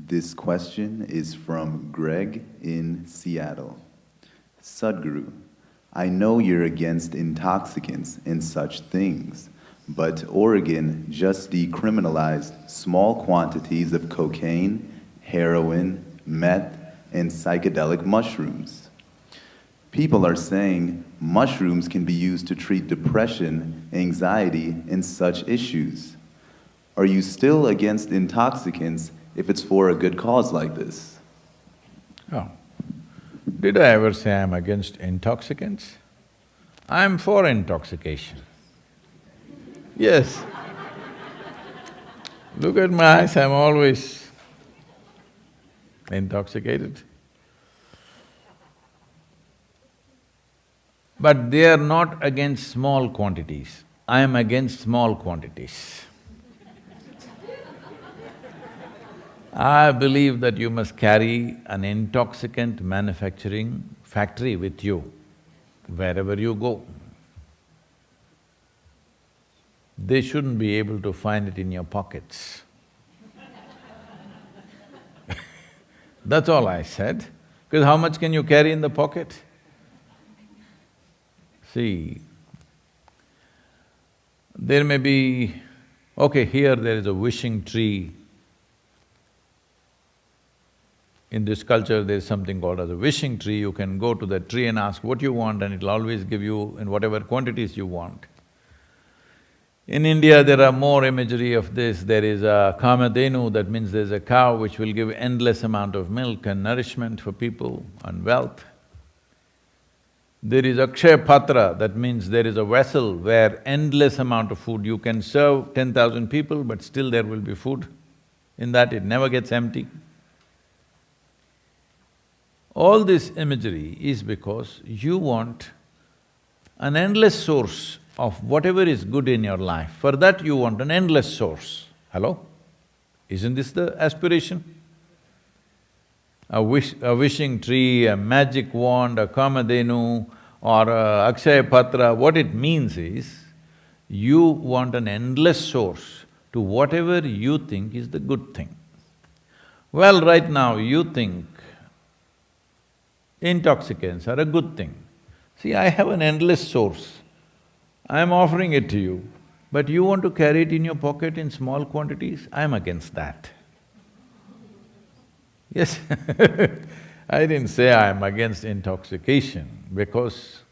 This question is from Greg in Seattle. Sadhguru, I know you're against intoxicants and such things, but Oregon just decriminalized small quantities of cocaine, heroin, meth, and psychedelic mushrooms. People are saying mushrooms can be used to treat depression, anxiety, and such issues. Are you still against intoxicants if it's for a good cause like this? Oh, did I ever say I'm against intoxicants? I'm for intoxication. Yes. Look at my eyes, I'm always intoxicated. But they are not against small quantities. I am against small quantities. I believe that you must carry an intoxicant manufacturing factory with you wherever you go. They shouldn't be able to find it in your pockets. That's all I said, because how much can you carry in the pocket? See, there may be… okay, here there is a wishing tree. In this culture, there is something called as a wishing tree. You can go to that tree and ask what you want and it'll always give you in whatever quantities you want. In India, there are more imagery of this. There is a kamadhenu, that means there's a cow which will give endless amount of milk and nourishment for people and wealth. There is akshaya patra, that means there is a vessel where endless amount of food, you can serve 10,000 people but still there will be food. In that it never gets empty. All this imagery is because you want an endless source of whatever is good in your life. For that you want an endless source. Hello? Isn't this the aspiration? A wishing tree, a magic wand, a kamadhenu or a akshaya patra, what it means is, you want an endless source to whatever you think is the good thing. Well, right now you think intoxicants are a good thing. See, I have an endless source, I am offering it to you, but you want to carry it in your pocket in small quantities, I am against that. Yes, I didn't say I am against intoxication, because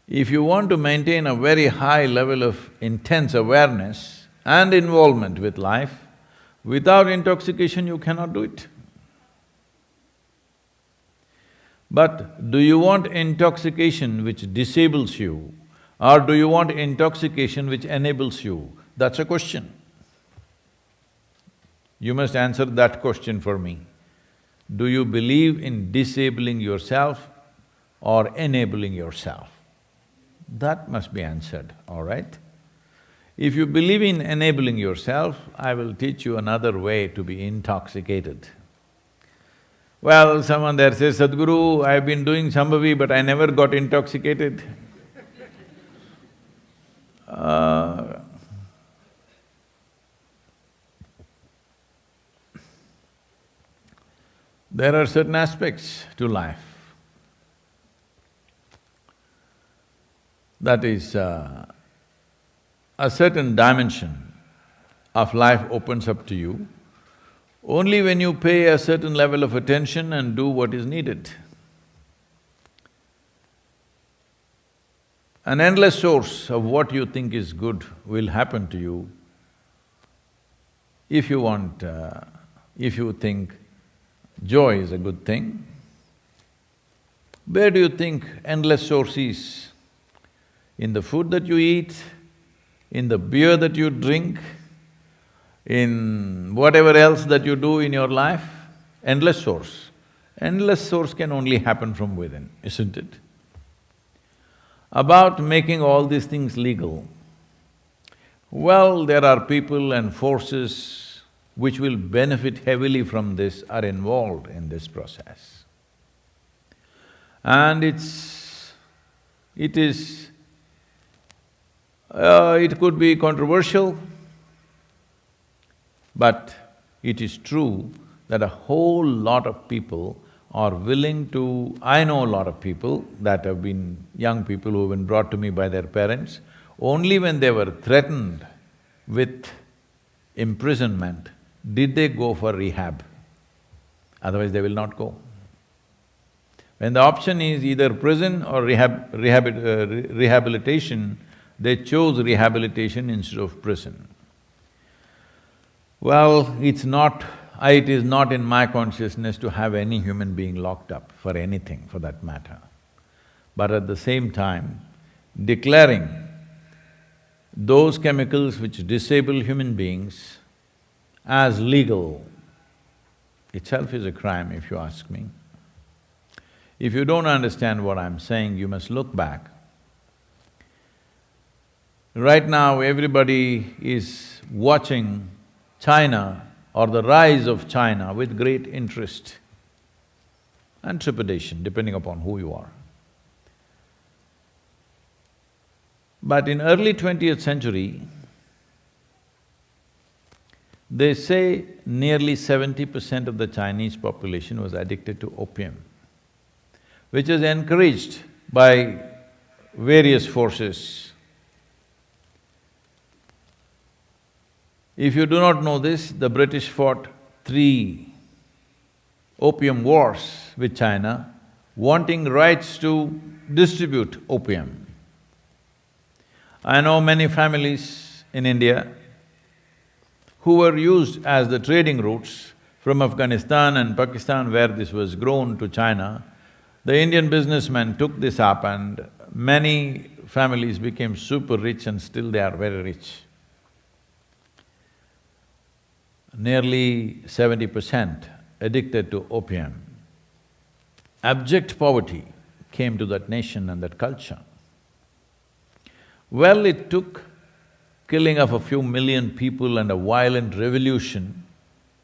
if you want to maintain a very high level of intense awareness and involvement with life, without intoxication you cannot do it. But do you want intoxication which disables you, or do you want intoxication which enables you? That's a question. You must answer that question for me. Do you believe in disabling yourself or enabling yourself? That must be answered, all right? If you believe in enabling yourself, I will teach you another way to be intoxicated. Well, someone there says, Sadhguru, I've been doing Sambhavi but I never got intoxicated. There are certain aspects to life. That is, a certain dimension of life opens up to you only when you pay a certain level of attention and do what is needed. An endless source of what you think is good will happen to you if you want… if you think joy is a good thing. Where do you think endless source is? In the food that you eat, in the beer that you drink, in whatever else that you do in your life? Endless source. Endless source can only happen from within, isn't it? About making all these things legal, well, there are people and forces which will benefit heavily from this are involved in this process. And it could be controversial, but it is true that a whole lot of people are willing to… I know a lot of people that have been young people who have been brought to me by their parents. Only when they were threatened with imprisonment did they go for rehab, otherwise they will not go. When the option is either prison or rehabilitation, they chose rehabilitation instead of prison. Well, it is not in my consciousness to have any human being locked up for anything, for that matter. But at the same time, declaring those chemicals which disable human beings as legal itself is a crime, if you ask me. If you don't understand what I'm saying, you must look back. Right now, everybody is watching China or the rise of China with great interest and trepidation, depending upon who you are. But in early 20th century, they say nearly 70% of the Chinese population was addicted to opium, which is encouraged by various forces. If you do not know this, the British fought 3 opium wars with China, wanting rights to distribute opium. I know many families in India who were used as the trading routes from Afghanistan and Pakistan, where this was grown, to China. The Indian businessmen took this up and many families became super rich and still they are very rich. Nearly 70% addicted to opium. Abject poverty came to that nation and that culture. Well, it took killing of a few million people and a violent revolution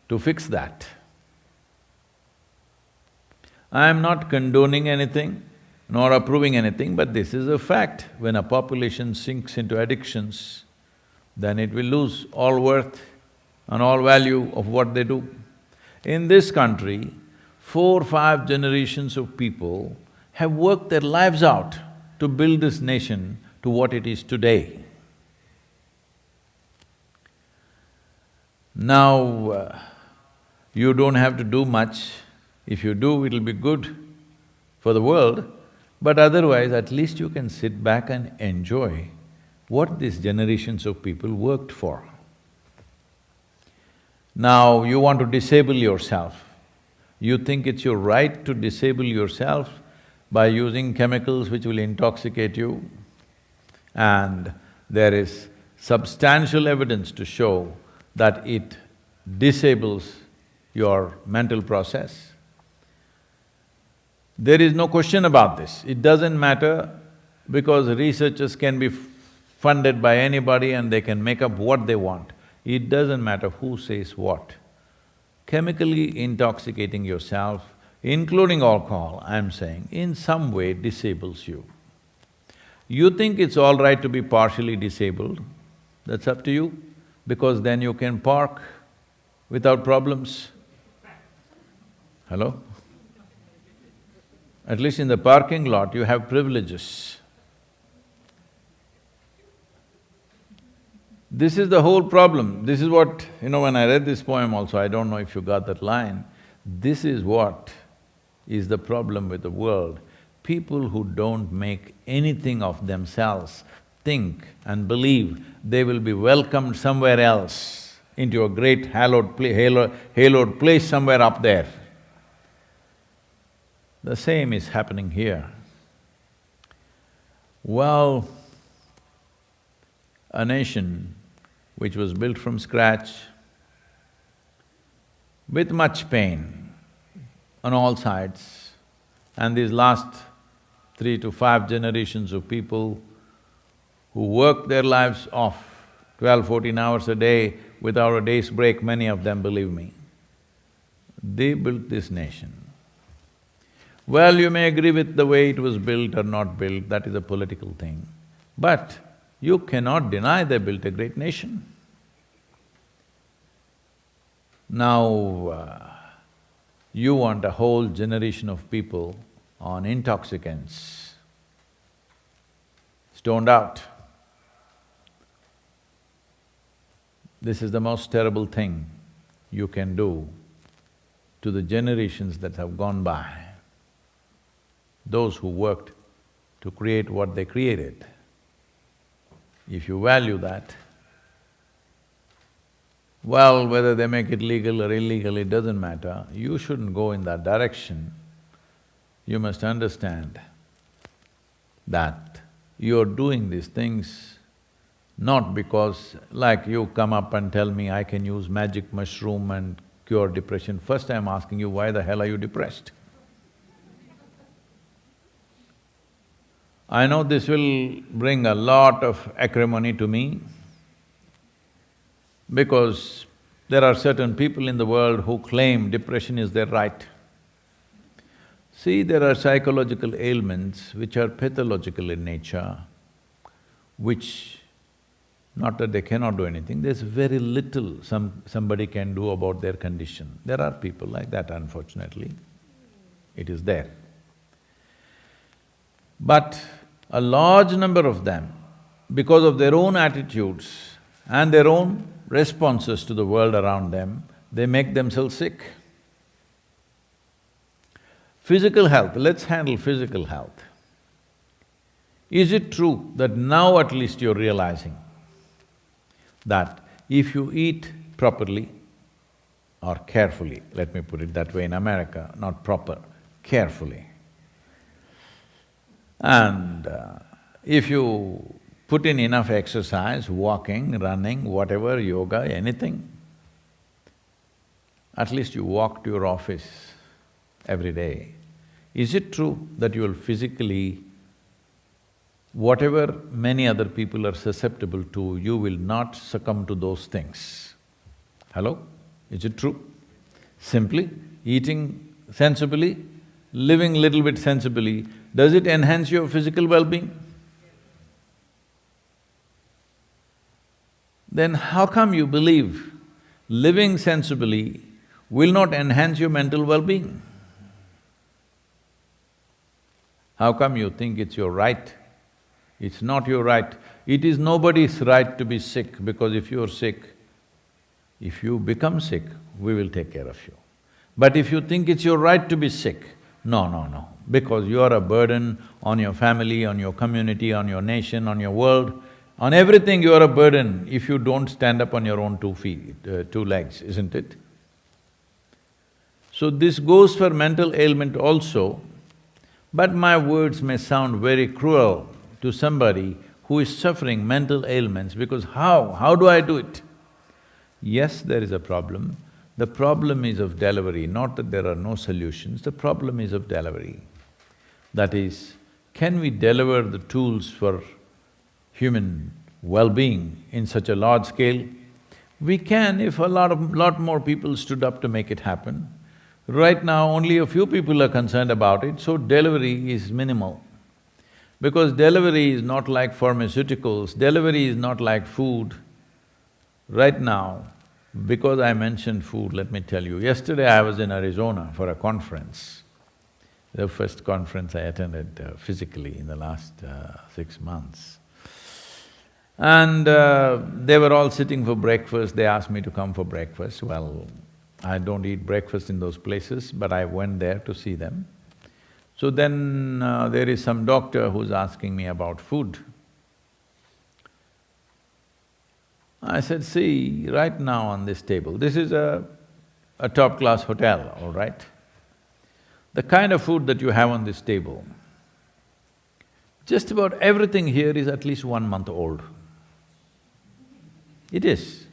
to fix that. I am not condoning anything nor approving anything, but this is a fact. When a population sinks into addictions, then it will lose all worth and all value of what they do. In this country, 4-5 generations of people have worked their lives out to build this nation to what it is today. Now, you don't have to do much. If you do, it'll be good for the world, but otherwise at least you can sit back and enjoy what these generations of people worked for. Now, you want to disable yourself. You think it's your right to disable yourself by using chemicals which will intoxicate you, and there is substantial evidence to show that it disables your mental process. There is no question about this. It doesn't matter because researchers can be funded by anybody and they can make up what they want. It doesn't matter who says what. Chemically intoxicating yourself, including alcohol, I'm saying, in some way disables you. You think it's all right to be partially disabled, that's up to you, because then you can park without problems. Hello? At least in the parking lot, you have privileges. This is the whole problem. This is what… when I read this poem also, I don't know if you got that line. This is what is the problem with the world. People who don't make anything of themselves think and believe they will be welcomed somewhere else into a great hallowed place somewhere up there. The same is happening here. Well, a nation which was built from scratch with much pain on all sides, and these last 3 to 5 generations of people who worked their lives off 12, 14 hours a day without a day's break, many of them, believe me, they built this nation. Well, you may agree with the way it was built or not built, that is a political thing, but you cannot deny they built a great nation. Now, you want a whole generation of people on intoxicants, stoned out. This is the most terrible thing you can do to the generations that have gone by, those who worked to create what they created. If you value that, well, whether they make it legal or illegal, it doesn't matter. You shouldn't go in that direction. You must understand that you're doing these things not because, like you come up and tell me, I can use magic mushroom and cure depression. First I'm asking you, why the hell are you depressed? I know this will bring a lot of acrimony to me, because there are certain people in the world who claim depression is their right. See, there are psychological ailments which are pathological in nature, which, not that they cannot do anything, there's very little somebody can do about their condition. There are people like that, unfortunately. It is there. But a large number of them, because of their own attitudes and their own responses to the world around them, they make themselves sick. Physical health, let's handle physical health. Is it true that now at least you're realizing that if you eat properly or carefully, let me put it that way in America, not proper, carefully, and if you put in enough exercise, walking, running, whatever, yoga, anything, at least you walk to your office every day. Is it true that you will physically, whatever many other people are susceptible to, you will not succumb to those things? Hello? Is it true? Simply eating sensibly, living little bit sensibly, does it enhance your physical well-being? Then how come you believe living sensibly will not enhance your mental well-being? How come you think it's your right? It's not your right. It is nobody's right to be sick, because if you're sick, if you become sick, we will take care of you. But if you think it's your right to be sick, no, because you are a burden on your family, on your community, on your nation, on your world, on everything you are a burden if you don't stand up on your own 2 feet, 2 legs, isn't it? So this goes for mental ailment also, but my words may sound very cruel to somebody who is suffering mental ailments, because how do I do it? Yes, there is a problem. The problem is of delivery, not that there are no solutions, the problem is of delivery. That is, can we deliver the tools for human well-being in such a large scale? We can if a lot more people stood up to make it happen. Right now, only a few people are concerned about it, so delivery is minimal. Because delivery is not like pharmaceuticals, delivery is not like food. Right now, because I mentioned food, let me tell you, yesterday I was in Arizona for a conference, the first conference I attended physically in the last 6 months. And they were all sitting for breakfast, they asked me to come for breakfast. Well, I don't eat breakfast in those places, but I went there to see them. So then there is some doctor who's asking me about food. I said, see, right now on this table, this is a top-class hotel, all right? The kind of food that you have on this table, just about everything here is at least 1 month old. It is.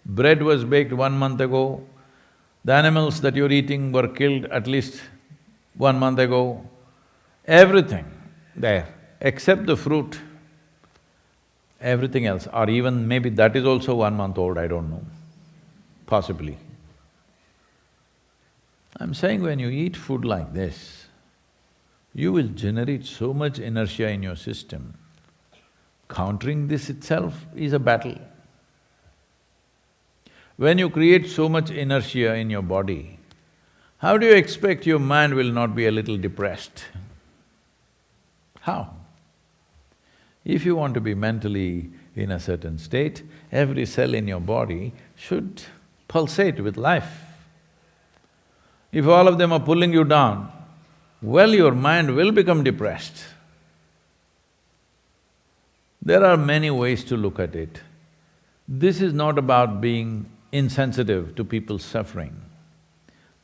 Bread was baked 1 month ago, the animals that you're eating were killed at least 1 month ago, everything there, except the fruit, everything else, or even maybe that is also 1 month old, I don't know, possibly. I'm saying when you eat food like this, you will generate so much inertia in your system. Countering this itself is a battle. When you create so much inertia in your body, how do you expect your mind will not be a little depressed? How? If you want to be mentally in a certain state, every cell in your body should pulsate with life. If all of them are pulling you down, well, your mind will become depressed. There are many ways to look at it. This is not about being insensitive to people's suffering,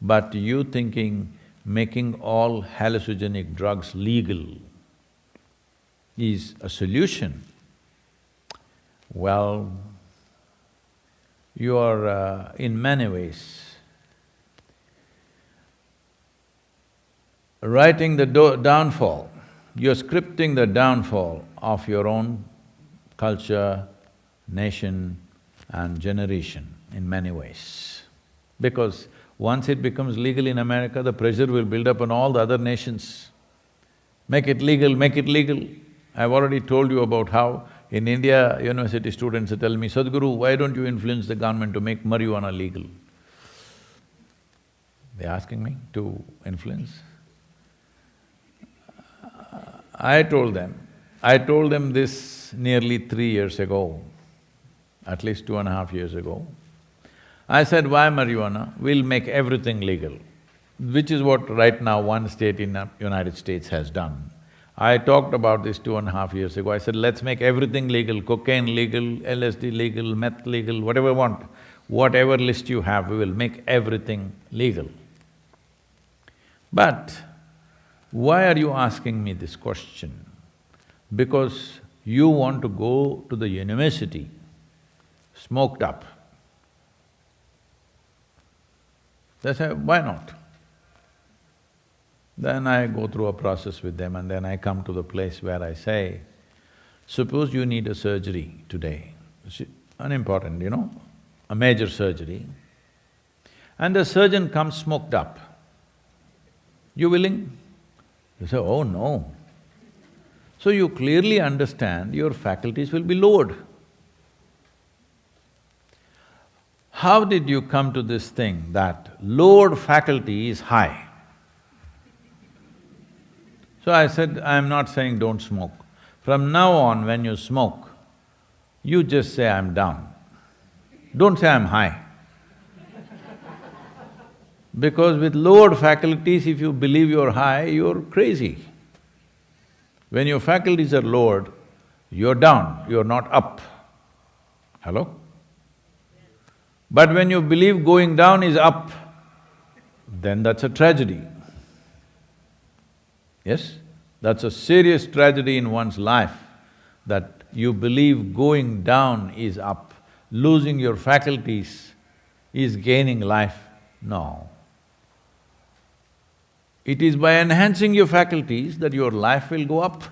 but you thinking making all hallucinogenic drugs legal is a solution. Well, you are in many ways writing the downfall, you're scripting the downfall of your own culture, nation and generation in many ways. Because once it becomes legal in America, the pressure will build up on all the other nations. Make it legal, make it legal. I've already told you about how in India, university students are telling me, Sadhguru, why don't you influence the government to make marijuana legal? They're asking me to influence. I told them this nearly 3 years ago, at least 2.5 years ago. I said, why marijuana? We'll make everything legal, which is what right now one state in the United States has done. I talked about this 2.5 years ago. I said, let's make everything legal, cocaine legal, LSD legal, meth legal, whatever you want. Whatever list you have, we will make everything legal. But why are you asking me this question? Because you want to go to the university smoked up. They say, why not? Then I go through a process with them and then I come to the place where I say, suppose you need a surgery today, unimportant, a major surgery, and the surgeon comes smoked up. You willing? You say, oh no. So you clearly understand your faculties will be lowered. How did you come to this thing that lowered faculty is high? So I said, I'm not saying don't smoke. From now on, when you smoke, you just say, I'm down. Don't say, I'm high. Because with lowered faculties, if you believe you're high, you're crazy. When your faculties are lowered, you're down, you're not up. Hello? But when you believe going down is up, then that's a tragedy. Yes? That's a serious tragedy in one's life, that you believe going down is up, losing your faculties is gaining life. No. It is by enhancing your faculties that your life will go up.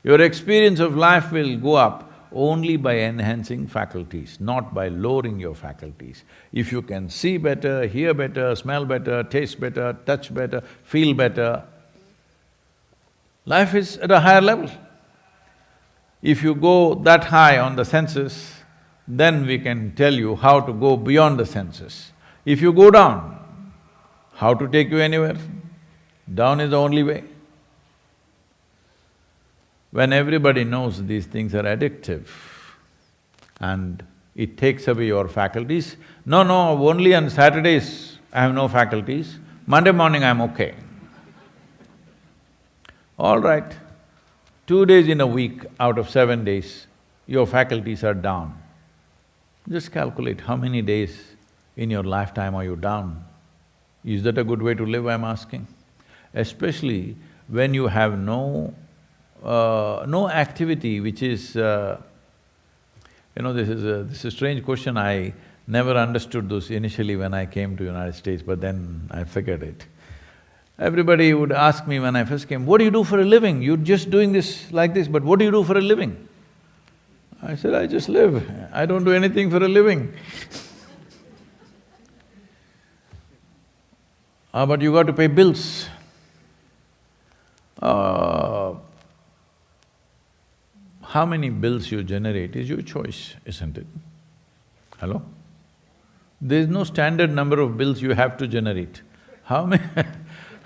Your experience of life will go up only by enhancing faculties, not by lowering your faculties. If you can see better, hear better, smell better, taste better, touch better, feel better, life is at a higher level. If you go that high on the senses, then we can tell you how to go beyond the senses. If you go down, how to take you anywhere? Down is the only way. When everybody knows these things are addictive and it takes away your faculties, no, only on Saturdays I have no faculties, Monday morning I'm okay. All right, 2 days in a week out of 7 days, your faculties are down. Just calculate how many days in your lifetime are you down. Is that a good way to live, I'm asking? Especially when you have no activity which is… this is a strange question, I never understood this initially when I came to United States, but then I figured it. Everybody would ask me when I first came, what do you do for a living? You're just doing this like this, but what do you do for a living? I said, I just live, I don't do anything for a living. But you got to pay bills. How many bills you generate is your choice, isn't it? Hello? There's no standard number of bills you have to generate. How many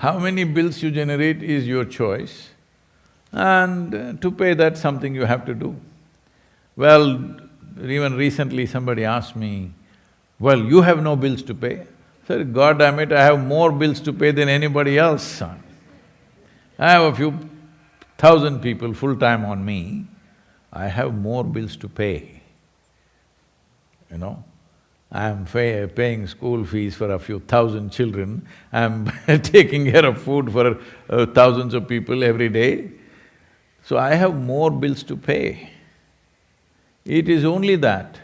how many bills you generate is your choice, and to pay that something you have to do. Well, even recently somebody asked me, well, you have no bills to pay. I said, God damn it, I have more bills to pay than anybody else, son. I have a few thousand people full-time on me, I have more bills to pay, you know. I'm paying school fees for a few thousand children, I'm taking care of food for thousands of people every day, so I have more bills to pay. It is only that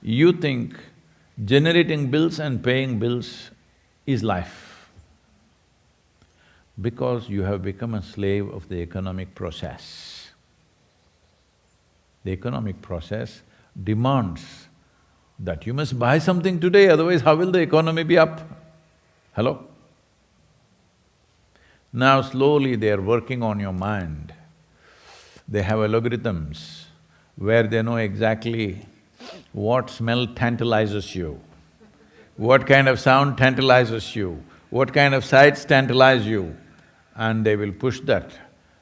you think generating bills and paying bills is life, because you have become a slave of the economic process. The economic process demands that you must buy something today, otherwise how will the economy be up? Hello? Now slowly they are working on your mind. They have algorithms where they know exactly what smell tantalizes you, what kind of sound tantalizes you, what kind of sights tantalize you, and they will push that.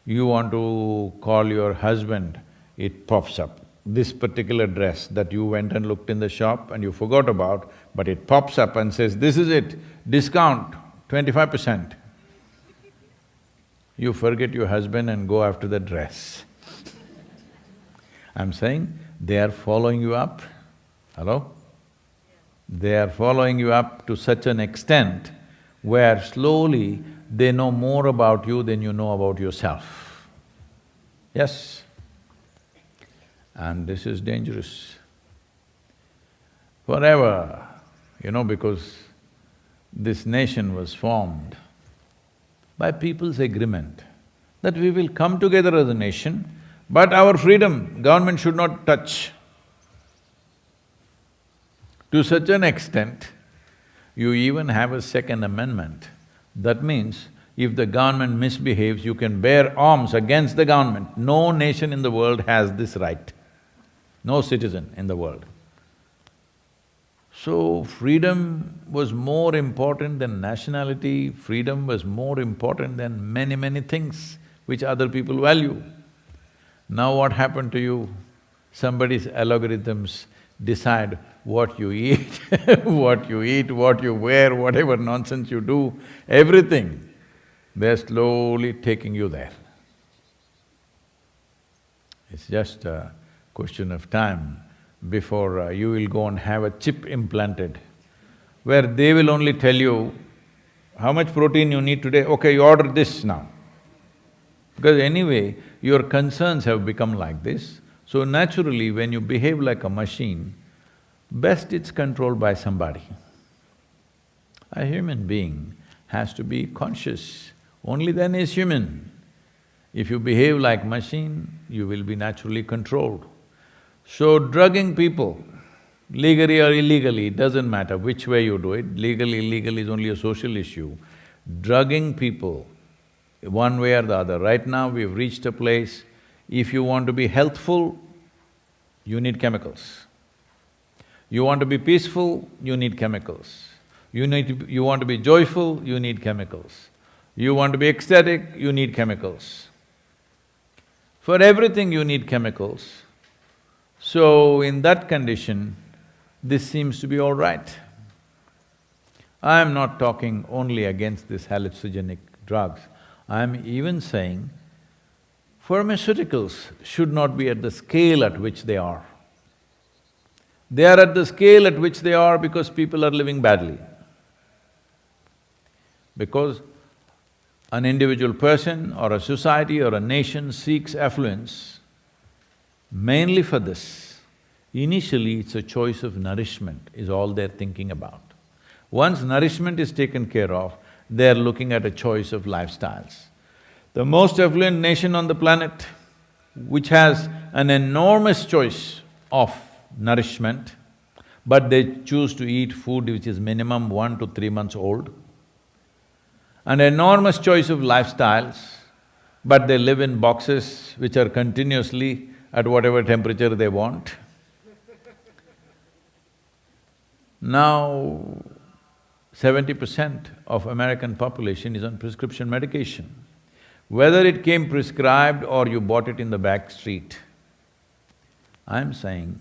You want to call your husband, it pops up. This particular dress that you went and looked in the shop and you forgot about, but it pops up and says, this is it, discount 25%. You forget your husband and go after the dress. I'm saying, they are following you up. Hello? They are following you up to such an extent where slowly they know more about you than you know about yourself. Yes? And this is dangerous. Forever, you know, because this nation was formed by people's agreement that we will come together as a nation, but our freedom, government should not touch. To such an extent, you even have a second amendment. That means, if the government misbehaves, you can bear arms against the government. No nation in the world has this right, no citizen in the world. So, freedom was more important than nationality, freedom was more important than many, many things which other people value. Now what happened to you? Somebody's algorithms decide what you eat, what you wear, whatever nonsense you do, everything, they're slowly taking you there. It's just a question of time before you will go and have a chip implanted, where they will only tell you how much protein you need today, okay, you order this now. Because anyway, your concerns have become like this, so naturally when you behave like a machine, best it's controlled by somebody. A human being has to be conscious, only then is human. If you behave like machine, you will be naturally controlled. So drugging people, legally or illegally, it doesn't matter which way you do it, legal, illegal is only a social issue. Drugging people, one way or the other. Right now we've reached a place, if you want to be healthful, you need chemicals. You want to be peaceful, you need chemicals. You want to be joyful, you need chemicals. You want to be ecstatic, you need chemicals. For everything you need chemicals. So in that condition, this seems to be all right. I am not talking only against these hallucinogenic drugs. I am even saying pharmaceuticals should not be at the scale at which they are. They are at the scale at which they are because people are living badly. Because an individual person or a society or a nation seeks affluence mainly for this. Initially, it's a choice of nourishment is all they're thinking about. Once nourishment is taken care of, they're looking at a choice of lifestyles. The most affluent nation on the planet, which has an enormous choice of nourishment, but they choose to eat food which is minimum 1 to 3 months old, an enormous choice of lifestyles, but they live in boxes which are continuously at whatever temperature they want. Now, 70% of American population is on prescription medication. Whether it came prescribed or you bought it in the back street, I'm saying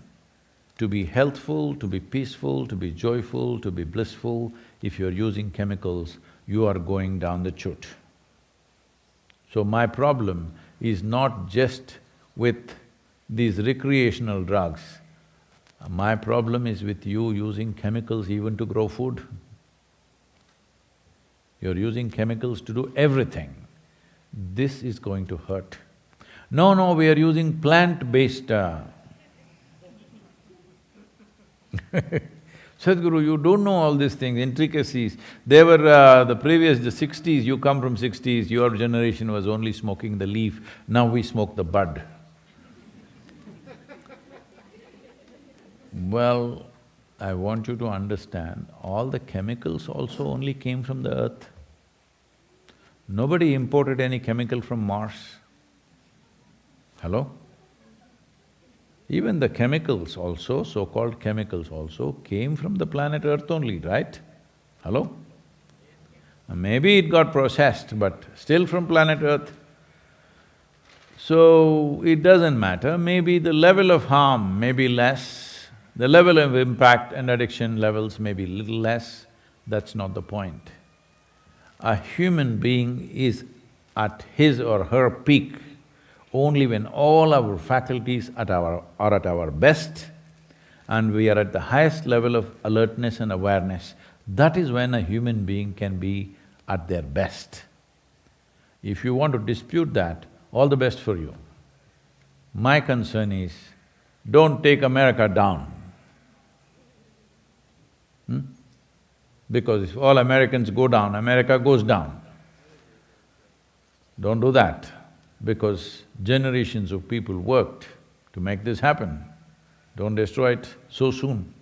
to be healthful, to be peaceful, to be joyful, to be blissful, if you're using chemicals, you are going down the chute. So my problem is not just with these recreational drugs, my problem is with you using chemicals even to grow food. You're using chemicals to do everything. This is going to hurt. No, we are using plant-based Sadhguru, you don't know all these things, intricacies. They were the previous, the 60s, you come from 60s, your generation was only smoking the leaf, now we smoke the bud. Well, I want you to understand, all the chemicals also only came from the earth. Nobody imported any chemical from Mars. Hello? Even the chemicals also, so-called chemicals also, came from the planet Earth only, right? Hello? Maybe it got processed, but still from planet Earth. So, it doesn't matter, maybe the level of harm may be less, the level of impact and addiction levels may be little less, that's not the point. A human being is at his or her peak only when all our faculties are at our best and we are at the highest level of alertness and awareness, that is when a human being can be at their best. If you want to dispute that, all the best for you. My concern is, don't take America down. Because if all Americans go down, America goes down. Don't do that, because generations of people worked to make this happen. Don't destroy it so soon.